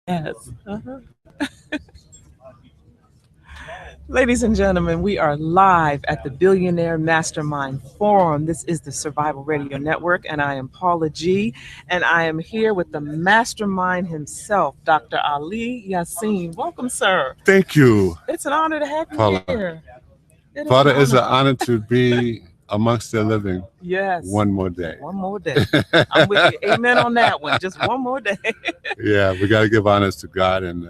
Yes. Ladies and gentlemen, we are live at the Billionaire Mastermind Forum. This is the Survival Radio Network, and I am Paula G. And I am here with the mastermind himself, Dr. Ali Yasin. Welcome, sir. Thank you, It's an honor to have you Paula. here. It is an Paula, it's an honor. honor to be amongst the living Yes. one more day. One more day. I'm with you. Amen on that one. Just one more day. Yeah, we got to give honors to God and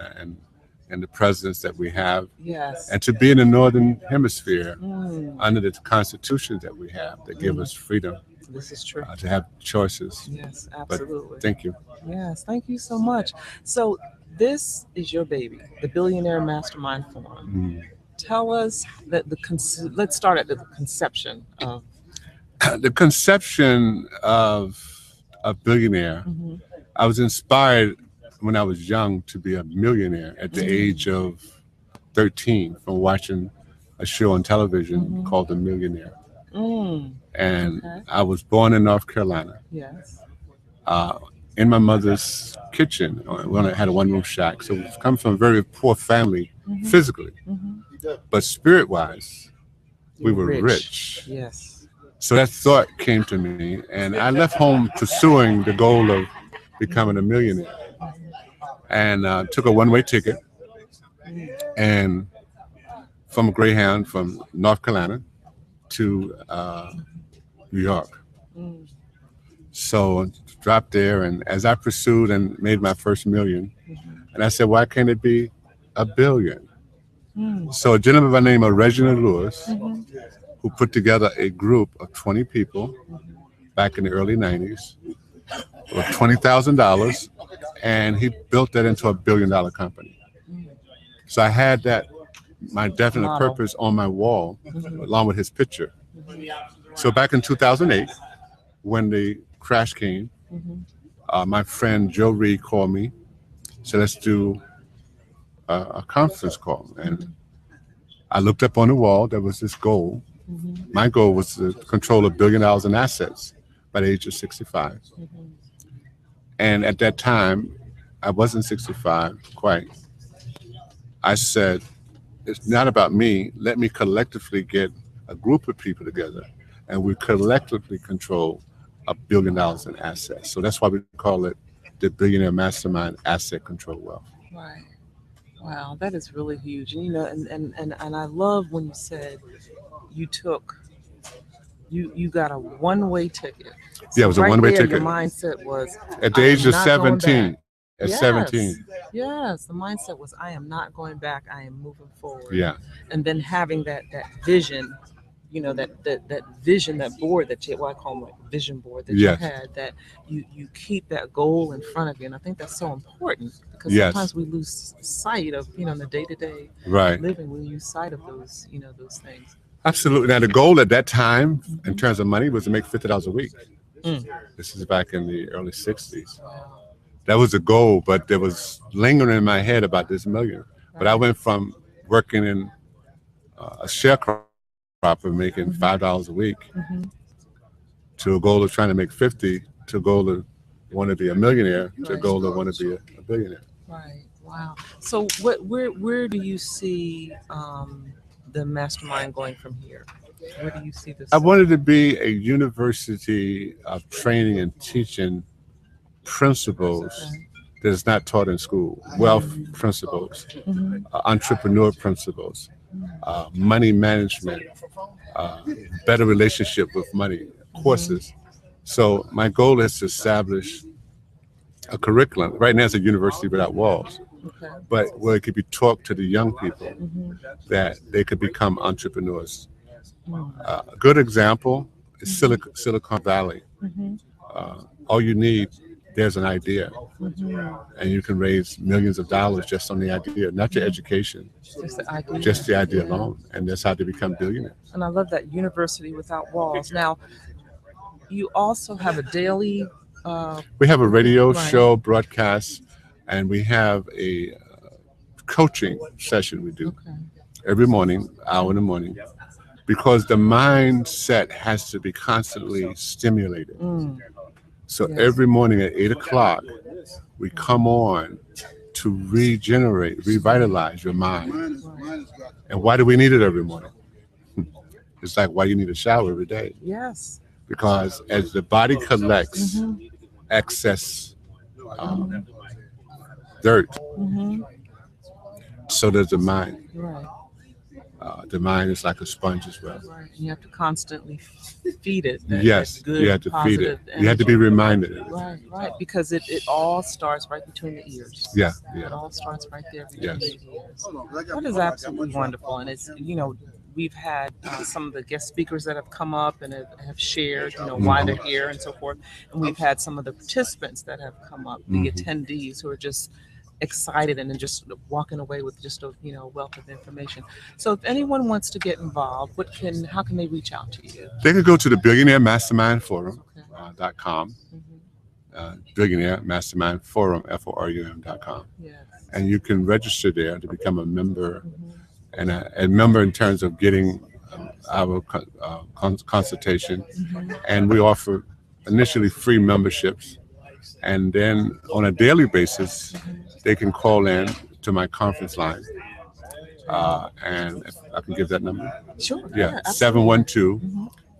the presidents that we have, Yes. and to be in the Northern Hemisphere Mm, under the constitutions that we have that give us freedom this is true. to have choices. Yes, But absolutely. thank you. Yes, thank you so much. So this is your baby, the Billionaire Mastermind Forum. Mm. Tell us that let's start at the conception of. The conception of a billionaire, Mhm, I was inspired when I was young to be a millionaire at the age of 13 from watching a show on television called The Millionaire. mm, And Okay. I was born in North Carolina, yes. uh, in my mother's kitchen. We only had a one-room shack, so we come from a very poor family physically, Mhm. but spirit-wise, we were Rich. rich. Yes. So that thought came to me, and I left home pursuing the goal of becoming a millionaire, and took a one-way ticket, and from Greyhound from North Carolina to New York. Mm, So dropped there, and as I pursued and made my first million, and I said, why can't it be a billion? mm, So a gentleman by the name of Reginald Lewis, mhm, who put together a group of 20 people back in the early 90s with $20,000, and he built that into $1 billion company. So I had that, my definite Model. purpose on my wall, along with his picture. So back in 2008, when the crash came, mhm, my friend Joe Reed called me, said, let's do a conference call. And I looked up on the wall, there was this goal. mhm, My goal was to control $1 billion in assets by the age of 65. mhm. And at that time, I wasn't 65 quite. I said, it's not about me. Let me collectively get a group of people together, and we collectively control $1 billion in assets. So that's why we call it the Billionaire Mastermind Asset Control Wealth. Right. Wow, that is really huge. And and I love when you said you took you got a one-way ticket. Yeah, it So was a right one-way there your ticket. mindset was At the I age am of not going 17, back. at Yes. 17, Yes, the mindset was I am not going back. I am moving forward. yeah, And then having that vision, that vision, that board that you, what I call like vision board that you yes, had, that you keep that goal in front of you. And I think that's so important because yes, sometimes we lose sight of, in the day-to-day right. living, we lose sight of those things. Absolutely. Now, the goal at that time, in Mhm. terms of money, was to make $50 a week. Mm. This is back in the early 60s. Wow. That was a goal, but there was lingering in my head about this million. But I Right. went from working in a sharecropper making Mhm. $5 a week Hmm. to a goal of trying to make 50, to a goal of want to be a millionaire, to a Right. goal of want to be a billionaire. Right. Wow. So where do you see the mastermind going from here? Where do you see this? I wanted to be a university of training and teaching principles Okay. that is not taught in school. Wealth principles, Mhm. entrepreneur principles, money management, uh, better relationship with money, courses. So my goal is to establish a curriculum. Right now, it's a university without walls, Okay. but where it could be taught to the young people Hmm. that they could become entrepreneurs. Mm. A good example is Silicon Valley. Hmm. All you need, there's an idea, Hmm. and you can raise millions of dollars just on the idea, not your education, Just the idea. just the idea Yeah. alone. And that's how they become billionaires. And I love that university without walls. Now, you also have a daily. We have a radio Right. show broadcast, and we have a coaching session we do Okay. every morning, hour in the morning, because the mindset has to be constantly stimulated. Mm. So Yes. every morning at 8 o'clock, we come on to regenerate, revitalize your mind. And why do we need it every morning? It's like why you need a shower every day. Yes. Because as the body collects excess um, dirt, so does the mind. Right. The mind is like a sponge as well. Right. And you have to constantly feed it. Yes, good, you have to feed it. positive You have to be energy. reminded. Right, right. Because it all starts right between the ears. Yeah, It yeah, all starts right there between yes. the ears. That is absolutely wonderful. And it's, we've had some of the guest speakers that have come up and have shared, why they're here and so forth. And we've had some of the participants that have come up, the attendees who are just excited and then just walking away with just a wealth of information. So if anyone wants to get involved, how can they reach out to you? They can go to the Billionaire Mastermind Forum .com, Mhm. Billionaire Mastermind Forum FORUM.com, Yes. and you can register there to become a member, Mhm. and a member in terms of getting our consultation, and we offer initially free memberships, and then on a daily basis they can call in to my conference line, and if I can give that number. Sure. Yeah, Absolutely. 712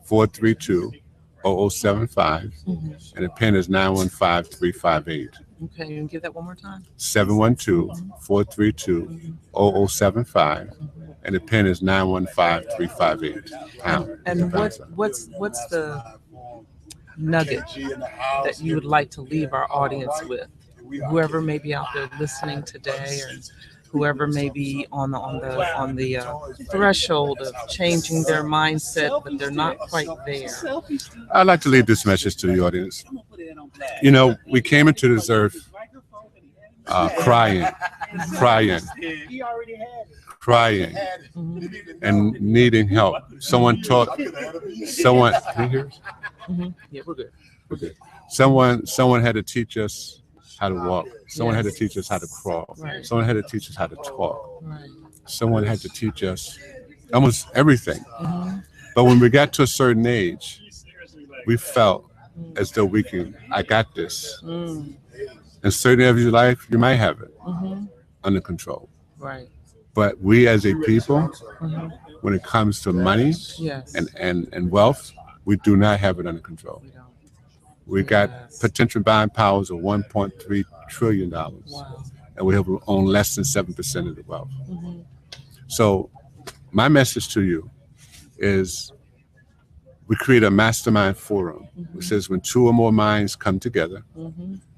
432 0075, and the pin is 915358. Okay, you can give that one more time. 712 432 0075, and the pin is 915358. And what's the nugget that you would like to leave our audience with? Whoever may be out there listening today, or whoever may be on the threshold of changing their mindset, but they're not quite there. I'd like to leave this message to the audience. We came into this earth crying, and needing help. Someone, can you hear us? Yeah, we're good. Okay. Someone had to teach us how to walk. Someone had to teach us how to crawl. Right. Someone had to teach us how to talk. Right. Someone had to teach us almost everything. But when we got to a certain age, we felt as though I got this. In certain areas of your life, you might have it under control. Right. But we as a people, when it comes to money Yes. and wealth, we do not have it under control. We don't. We got Yes. potential buying powers of $1.3 trillion, Wow. and we have own less than 7% of the wealth. So my message to you is we create a mastermind forum, which says when two or more minds come together,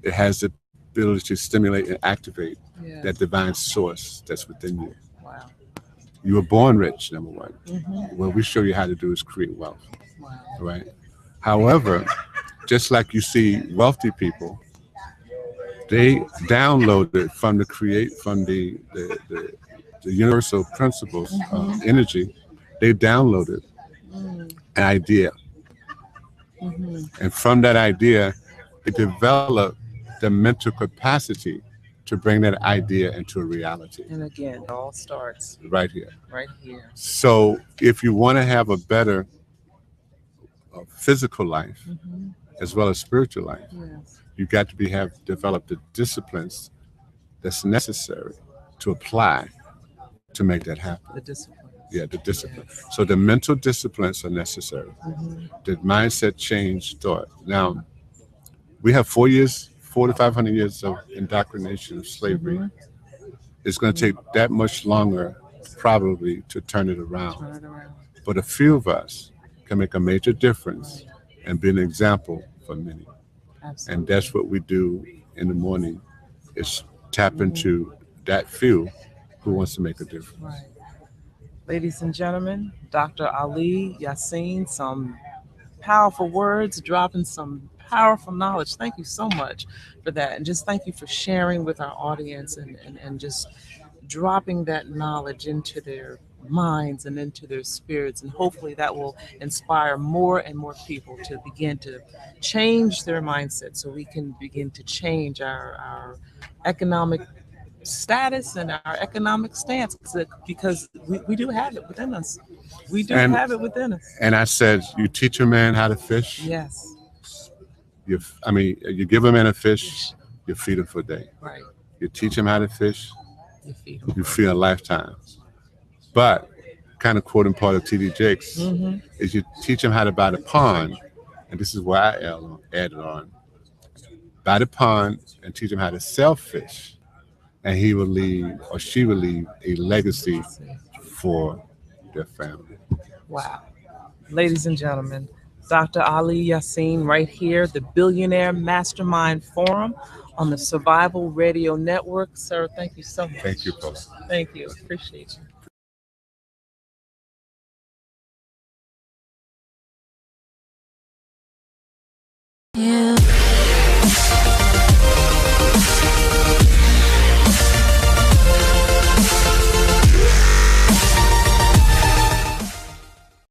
it has the ability to stimulate and activate Yes. that divine source that's within you. Wow. You were born rich, number one. What we show you how to do is create wealth, Wow. right? However, just like you see wealthy people, they downloaded from the universal principles of energy. They downloaded an idea, and from that idea, they developed the mental capacity to bring that idea into a reality And again, it all starts right here. right here. So if you want to have a better physical life as well as spiritual life, Yes. you got to have developed the disciplines that's necessary to apply to make that happen. The discipline. Yeah, the discipline. So the mental disciplines are necessary. The mindset change thought. Now, we have 4 to 500 years of indoctrination of slavery. It's going to take that much longer probably to turn it around. Turn it around. But a few of us can make a major difference and be an example for many. Absolutely. And that's what we do in the morning, is tap into that few who wants to make a difference. Right. Ladies and gentlemen, Dr. Ali Yasin, some powerful words, dropping some powerful knowledge. Thank you so much for that. And just thank you for sharing with our audience and just dropping that knowledge into their minds and into their spirits. And hopefully that will inspire more and more people to begin to change their mindset so we can begin to change our economic status and our economic stance, because we do have it within us. We do And- have it within us. And I said, you teach a man how to fish. Yes. You give a man a fish, you feed him for a day. Right. You teach them how to fish, You feed them. you feed a lifetime. But kind of quoting part of T.D. Jakes is you teach them how to buy the pond, and this is where I added on. Buy the pond and teach them how to sell fish, and he will leave or she will leave a legacy for their family. Wow. Ladies and gentlemen, Dr. Ali Yasin right here, the Billionaire Mastermind Forum on the Survival Radio Network. Sir, thank you so much. Thank you, Paula. Thank you. Appreciate you.